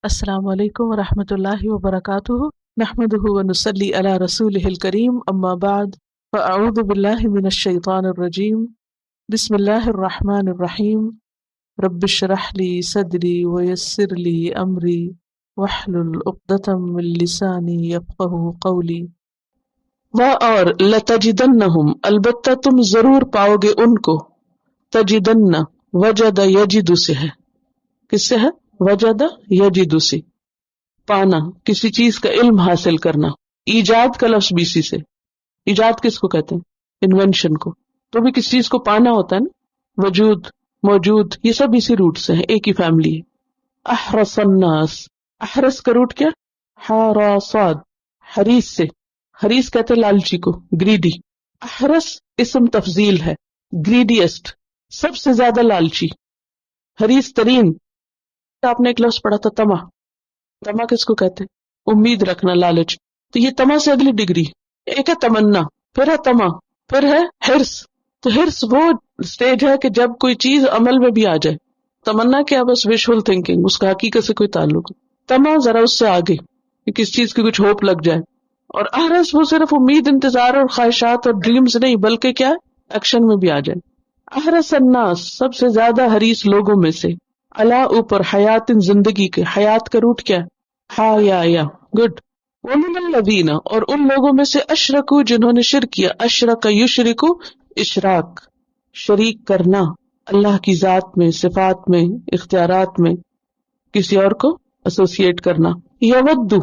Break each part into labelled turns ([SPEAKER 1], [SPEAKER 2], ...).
[SPEAKER 1] السلام علیکم ورحمۃ اللہ وبرکاتہ، نحمدہ ونصلی علی رسولہ الکریم، اما بعد فاعوذ باللہ من الشیطان الرجیم، بسم اللہ الرحمن الرحیم، رب اشرح لی صدری ویسر لی امری واحلل عقدۃ من لسانی یفقہوا قولی۔ اور لتجدنہم، البتہ تم ضرور پاؤ گے ان کو، تجدن وجد یجد سے ہے، کس سے ہے؟ وجد یجد سے، پانا، کسی چیز کا علم حاصل کرنا۔ ایجاد کا لفظ بھی اسی سے، ایجاد کس کو کہتے ہیں؟ انوینشن کو۔ تو بھی کسی چیز کو پانا ہوتا ہے نا، وجود، موجود، یہ سب اسی روٹ سے ہیں، ایک ہی فیملی ہے۔ احرس الناس، احرس کا روٹ کیا؟ حراساد، حریص سے، حریص کہتے ہیں لالچی کو، گریڈی۔ احرس اسم تفضیل ہے، گریڈیسٹ، سب سے زیادہ لالچی، حریص ترین۔ آپ نے ایک لفظ پڑھا تھا طمع، طمع کس کو کہتے ہیں؟ امید رکھنا، لالچ۔ تو یہ طمع سے اگلی ڈگری، ایک ہے تمنا، پھر ہے طمع، پھر ہے حرص۔ تو حرص وہ سٹیج ہے کہ جب کوئی چیز عمل میں بھی آ جائے۔ تمنا کیا؟ بس ویژول تھنکنگ، اس کا حقیقت سے کوئی تعلق۔ طمع ذرا اس سے آگے کہ کس چیز کی کچھ ہوپ لگ جائے۔ اور احرص وہ صرف امید، انتظار اور خواہشات اور ڈریمز نہیں، بلکہ کیا؟ ایکشن میں بھی آ جائے۔ احرص الناس، سب سے زیادہ حریص لوگوں میں سے، اللہ اوپر، حیات زندگی کے، حیات کا روٹ کیا؟ یا گڈ۔ ومن الذین، اور ان لوگوں میں سے، اشرکو جنہوں نے شرک کیا، اشرک یشرکو، اشراک، شریک کرنا، اللہ کی ذات میں، صفات میں، اختیارات میں کسی اور کو ایسوسیٹ کرنا۔ یود،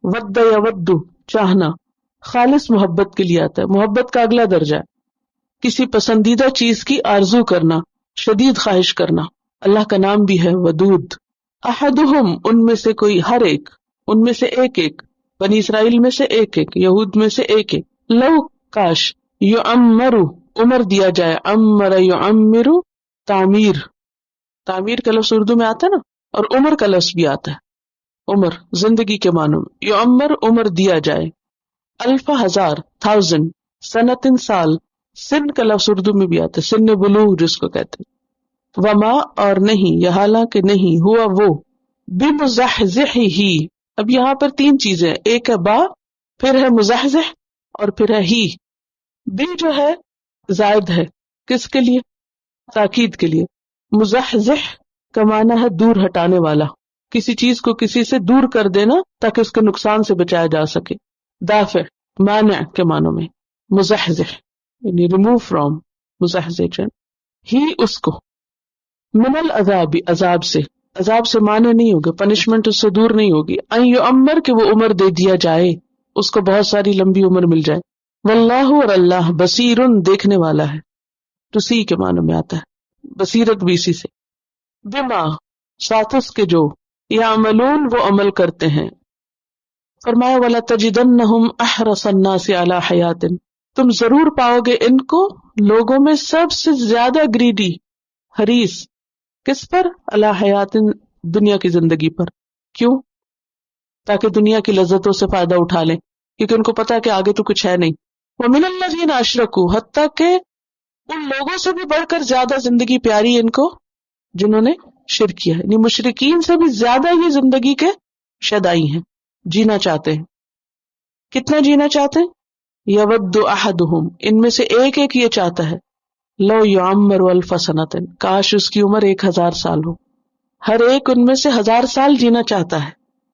[SPEAKER 1] ود یود، چاہنا، خالص محبت کے لیے آتا ہے، محبت کا اگلا درجہ ہے کسی پسندیدہ چیز کی آرزو کرنا، شدید خواہش کرنا۔ اللہ کا نام بھی ہے ودود۔ احدہم، ان میں سے کوئی، ہر ایک، ان میں سے ایک ایک، بنی اسرائیل میں سے ایک ایک، یہود میں سے ایک ایک، لو کاش، یعمر، عمر دیا جائے، عمر یعمر، تعمیر، تعمیر کا لفظ اردو میں آتا ہے نا، اور عمر کا لفظ بھی آتا ہے، عمر زندگی کے معنوں میں، یعمر عمر دیا جائے، الف ہزار، تھاؤزینڈ، سنتن سال، سن کا لفظ اردو میں بھی آتا ہے، سن بلوغ جس کو کہتے ہیں، وما اور نہیں، یا حالانکہ نہیں، ہوا وہ، بمزحزحہ، اب یہاں پر تین چیزیں، ایک ہے با، پھر ہے مزحزح، اور پھر ہے ہی۔ بی جو ہے زائد ہے، کس کے لیے؟ تاکید کے لیے۔ مزحزح کا معنی ہے دور ہٹانے والا، کسی چیز کو کسی سے دور کر دینا تاکہ اس کے نقصان سے بچایا جا سکے۔ دافع، مانع کے معنوں میں، مزحزح یعنی ریموو فرام، مزحزح ہی اس کو، من العذاب، عذاب سے، عذاب سے مانے نہیں ہوگے، پنشمنٹ اس سے دور نہیں ہوگی، ان یعمر کہ وہ عمر دے دیا جائے، اس کو بہت ساری لمبی عمر مل جائے۔ واللہ، اور اللہ، بصیرن دیکھنے والا ہے، تو سی کے معنی میں آتا ہے، بصیرت بھی اسی سے، بما ساتھ اس کے جو، یعملون وہ عمل کرتے ہیں۔ فرمایا وَلَتَجِدَنَّهُمْ أَحْرَصَ النَّاسِ عَلَى حَيَاتٍ، تم ضرور پاؤ گے ان کو لوگوں میں سب سے زیادہ گریڈی، حریص، کس پر؟ علی حیات، دنیا کی زندگی پر۔ کیوں؟ تاکہ دنیا کی لذتوں سے فائدہ اٹھا لیں، کیونکہ ان کو پتا ہے کہ آگے تو کچھ ہے نہیں۔ وَمِنَ الَّذِينَ أَشْرَكُوا، حتیٰ کہ ان لوگوں سے بھی بڑھ کر زیادہ زندگی پیاری ان کو جنہوں نے شرک کیا ہے، یعنی مشرکین سے بھی زیادہ یہ زندگی کے شیدائی ہیں، جینا چاہتے ہیں۔ کتنا جینا چاہتے ہیں؟ یود احدہم، ان میں سے ایک ایک یہ چاہتا ہے، لو یعمر الف سنۃ، کاش اس کی عمر 1000 سال ہو، ہر ایک ان میں سے 1000 سال جینا چاہتا ہے۔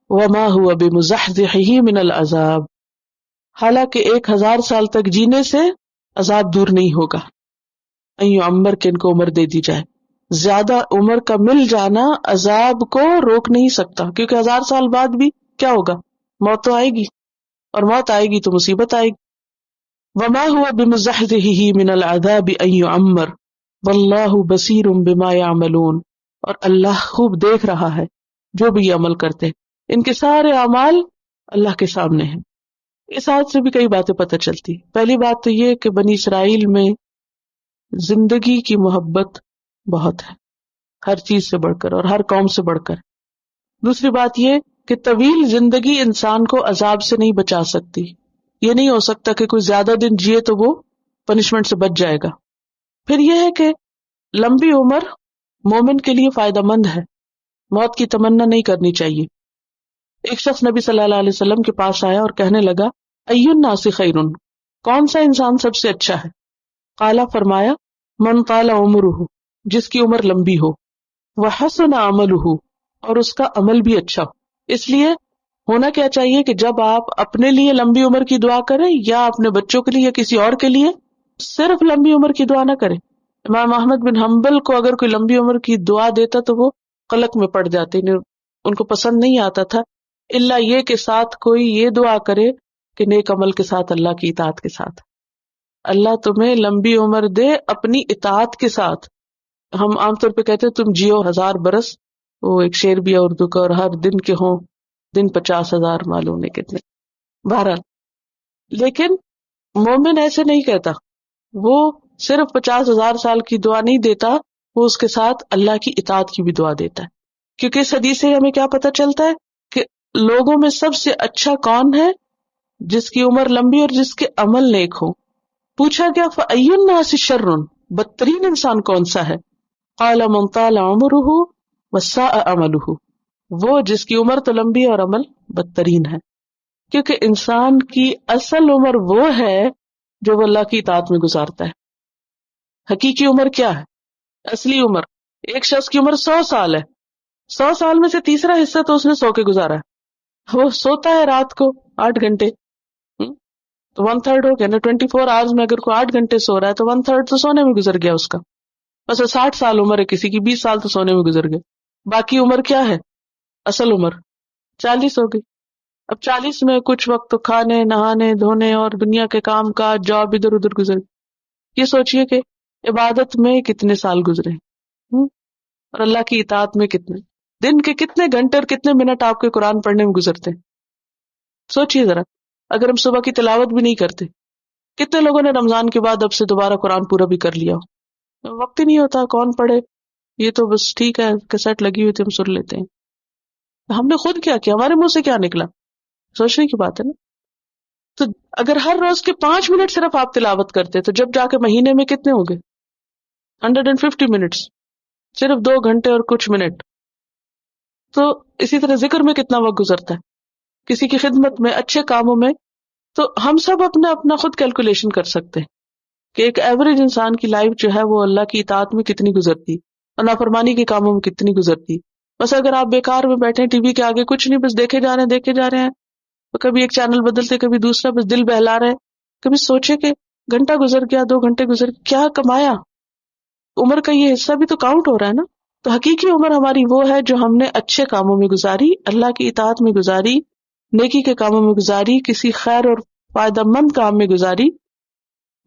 [SPEAKER 1] وما هو بمزحزحہ من العذاب، حالانکہ 1000 سال تک جینے سے عذاب دور نہیں ہوگا۔ ان یعمر کہ ان کو عمر دے دی جائے، زیادہ عمر کا مل جانا عذاب کو روک نہیں سکتا، کیونکہ 1000 سال بعد بھی کیا ہوگا؟ موت تو آئے گی، اور موت آئے گی تو مصیبت آئے گی۔ وما هو بمزحزحہ من العذاب ان یعمر واللہ بصیر بما یعملون، اور اللہ خوب دیکھ رہا ہے جو بھی یہ عمل کرتے ہیں، ان کے سارے اعمال اللہ کے سامنے ہیں۔ اس آیت سے بھی کئی باتیں پتہ چلتی۔ پہلی بات تو یہ کہ بنی اسرائیل میں زندگی کی محبت بہت ہے، ہر چیز سے بڑھ کر اور ہر قوم سے بڑھ کر۔ دوسری بات یہ کہ طویل زندگی انسان کو عذاب سے نہیں بچا سکتی، یہ نہیں ہو سکتا کہ کوئی زیادہ دن جیے تو وہ پنشمنٹ سے بچ جائے گا۔ پھر یہ ہے کہ لمبی عمر مومن کے لیے فائدہ مند ہے، موت کی تمنا نہیں کرنی چاہیے، ایک شخص نبی صلی اللہ علیہ وسلم کے پاس آیا اور کہنے لگا ای الناس خیرن، کون سا انسان سب سے اچھا ہے؟ قالا، فرمایا من طال عمرہ، جس کی عمر لمبی ہو، وحسن عملہ، اور اس کا عمل بھی اچھا ہو۔ اس لیے ہونا کیا چاہیے کہ جب آپ اپنے لیے لمبی عمر کی دعا کریں یا اپنے بچوں کے لیے یا کسی اور کے لیے، صرف لمبی عمر کی دعا نہ کریں۔ امام احمد بن حنبل کو اگر کوئی لمبی عمر کی دعا دیتا تو وہ قلق میں پڑ جاتے، ان کو پسند نہیں آتا تھا، الا یہ کہ ساتھ کوئی یہ دعا کرے کہ نیک عمل کے ساتھ اللہ کی اطاعت کے ساتھ۔ اللہ تمہیں لمبی عمر دے اپنی اطاعت کے ساتھ۔ ہم عام طور پہ کہتے ہیں تم جیو 1000 برس، وہ ایک شعر بھی ہے اردو کا، اور ہر دن کے ہوں دن 50,000 معلوم نہیں کتنے، بہرحال۔ لیکن مومن ایسے نہیں کہتا، وہ صرف 50,000 سال کی دعا نہیں دیتا، وہ اس کے ساتھ اللہ کی اطاعت کی بھی دعا دیتا ہے، کیونکہ اس حدیث سے ہمیں کیا پتہ چلتا ہے کہ لوگوں میں سب سے اچھا کون ہے؟ جس کی عمر لمبی اور جس کے عمل نیک ہو۔ پوچھا گیا فَأَيُّ النَّاسِ شَرٌّ، بدترین انسان کون سا ہے؟ قال من طال عمرہ وساء عملہ، وہ جس کی عمر تو لمبی اور عمل بدترین ہے، کیونکہ انسان کی اصل عمر وہ ہے جو وہ اللہ کی اطاعت میں گزارتا ہے۔ حقیقی عمر کیا ہے؟ اصلی عمر، ایک شخص کی عمر 100 سال ہے، 100 سال میں سے تیسرا حصہ تو اس نے سو کے گزارا ہے، وہ سوتا ہے رات کو 8 گھنٹے، تو 1/3 ہو گیا نا، 24 آورز میں اگر کوئی 8 گھنٹے سو رہا ہے تو 1/3 تو سونے میں گزر گیا اس کا۔ بس 60 سال عمر ہے کسی کی، 20 سال تو سونے میں گزر گئے، باقی عمر کیا ہے؟ اصل عمر 40 ہو گئی۔ اب 40 میں کچھ وقت تو کھانے نہانے دھونے اور دنیا کے کام کاج جاب ادھر ادھر گزر گئی۔ یہ سوچئے کہ عبادت میں کتنے سال گزرے اور اللہ کی اطاعت میں کتنے، دن کے کتنے گھنٹے اور کتنے منٹ آپ کے قرآن پڑھنے میں گزرتے ہیں۔ سوچئے ذرا، اگر ہم صبح کی تلاوت بھی نہیں کرتے، کتنے لوگوں نے رمضان کے بعد اب سے دوبارہ قرآن پورا بھی کر لیا ہو؟ وقت ہی نہیں ہوتا، کون پڑھے، یہ تو بس ٹھیک ہے کیسٹ لگی ہوئی تھی ہم سن لیتے ہیں۔ ہم نے خود کیا کیا، ہمارے منہ سے کیا نکلا، سوچنے کی بات ہے نا۔ تو اگر ہر روز کے 5 منٹ صرف آپ تلاوت کرتے تو جب جا کے مہینے میں کتنے ہو گئے؟ 150 منٹس، صرف 2 گھنٹے اور کچھ منٹ۔ تو اسی طرح ذکر میں کتنا وقت گزرتا ہے، کسی کی خدمت میں، اچھے کاموں میں۔ تو ہم سب اپنا خود کیلکولیشن کر سکتے ہیں کہ ایک ایوریج انسان کی لائف جو ہے وہ اللہ کی اطاعت میں کتنی گزرتی اور نافرمانی کے کاموں میں کتنی گزرتی۔ بس اگر آپ بیکار میں بیٹھے ٹی وی کے آگے کچھ نہیں، بس دیکھے جا رہے ہیں، تو کبھی ایک چینل بدلتے کبھی دوسرا، بس دل بہلا رہے، کبھی سوچے کہ گھنٹہ گزر گیا، 2 گھنٹے گزر گئے، کیا کمایا؟ عمر کا یہ حصہ بھی تو کاؤنٹ ہو رہا ہے نا۔ تو حقیقی عمر ہماری وہ ہے جو ہم نے اچھے کاموں میں گزاری، اللہ کی اطاعت میں گزاری، نیکی کے کاموں میں گزاری، کسی خیر اور فائدہ مند کام میں گزاری،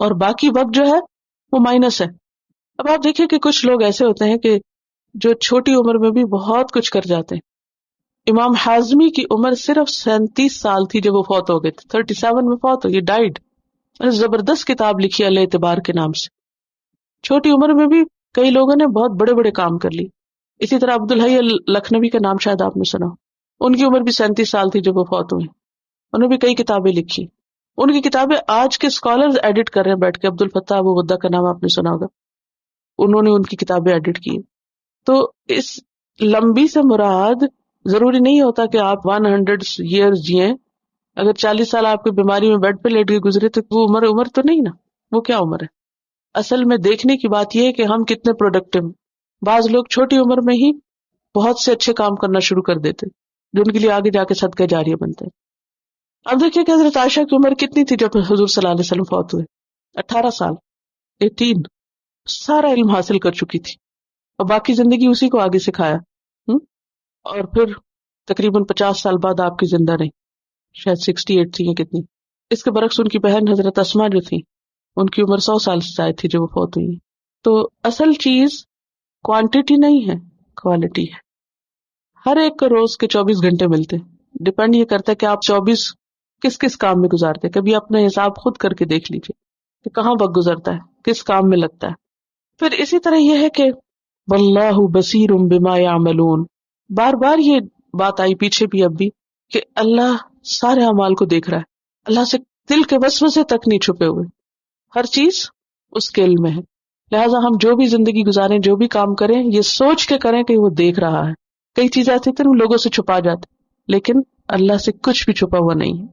[SPEAKER 1] اور باقی وقت جو ہے وہ مائنس ہے۔ اب آپ دیکھیں کہ کچھ لوگ ایسے ہوتے ہیں کہ جو چھوٹی عمر میں بھی بہت کچھ کر جاتے ہیں۔ امام حازمی کی عمر صرف 37 سال تھی جب وہ فوت ہو گئے تھے، 37 میں فوت ہو گئے، ڈائیڈ۔ زبردست کتاب لکھی الاعتبار کے نام سے۔ چھوٹی عمر میں بھی کئی لوگوں نے بہت بڑے بڑے کام کر لی۔ اسی طرح عبدالحی لکھنوی کا نام شاید آپ نے سنا، ان کی عمر بھی 37 سال تھی جب وہ فوت ہوئے، انہوں نے بھی کئی کتابیں لکھی۔ ان کی کتابیں آج کے اسکالرز ایڈٹ کر رہے ہیں بیٹھ کے، عبدالفتاح ابو غدہ کا نام آپ نے سنا ہوگا، انہوں نے ان کی کتابیں ایڈٹ کی۔ تو اس لمبی سے مراد ضروری نہیں ہوتا کہ آپ 100 ایئرز جئیں۔ اگر 40 سال آپ کی بیماری میں بیڈ پہ لیٹ کے گزرے تو وہ عمر تو نہیں نا، وہ کیا عمر ہے؟ اصل میں دیکھنے کی بات یہ ہے کہ ہم کتنے پروڈکٹیو۔ بعض لوگ چھوٹی عمر میں ہی بہت سے اچھے کام کرنا شروع کر دیتے جو ان کے لیے آگے جا کے صدقہ جاریہ بنتے ہیں۔ اب دیکھیں کہ حضرت عائشہ کی عمر کتنی تھی جب حضور صلی اللہ علیہ وسلم فوت ہوئے؟ 18 سال، 18۔ سارا علم حاصل کر چکی تھی اور باقی زندگی اسی کو آگے سکھایا، اور پھر تقریباً 50 سال بعد آپ کی زندہ رہی، شاید 68 تھی یا کتنی۔ اس کے برعکس ان کی بہن حضرت اسما جو تھی ان کی عمر 100 سال سے زائد تھی جو وہ فوت ہوئی۔ تو اصل چیز کوانٹٹی نہیں ہے، کوالٹی ہے۔ ہر ایک کو روز کے 24 گھنٹے ملتے، ڈپینڈ یہ کرتا ہے کہ آپ 24 کس کس کام میں گزارتے۔ کبھی اپنا حساب خود کر کے دیکھ لیجئے کہ کہاں وقت گزرتا ہے، کس کام میں لگتا ہے۔ پھر اسی طرح یہ ہے کہ واللہ بصیر بما یعملون، بار بار یہ بات آئی پیچھے بھی اب بھی کہ اللہ سارے اعمال کو دیکھ رہا ہے، اللہ سے دل کے وسوسے تک نہیں چھپے ہوئے، ہر چیز اس کے علم میں ہے۔ لہٰذا ہم جو بھی زندگی گزاریں، جو بھی کام کریں، یہ سوچ کے کریں کہ وہ دیکھ رہا ہے۔ کئی چیزیں ایسی تھیں لوگوں سے چھپا جاتے، لیکن اللہ سے کچھ بھی چھپا ہوا نہیں ہے۔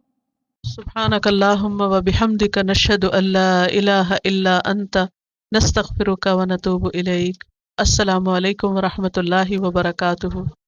[SPEAKER 1] سبحانک اللہم و بحمدک نشہد ان لا الہ الا انت نستغفرک و نتوب الیک۔ السلام علیکم ورحمۃ اللہ وبرکاتہ۔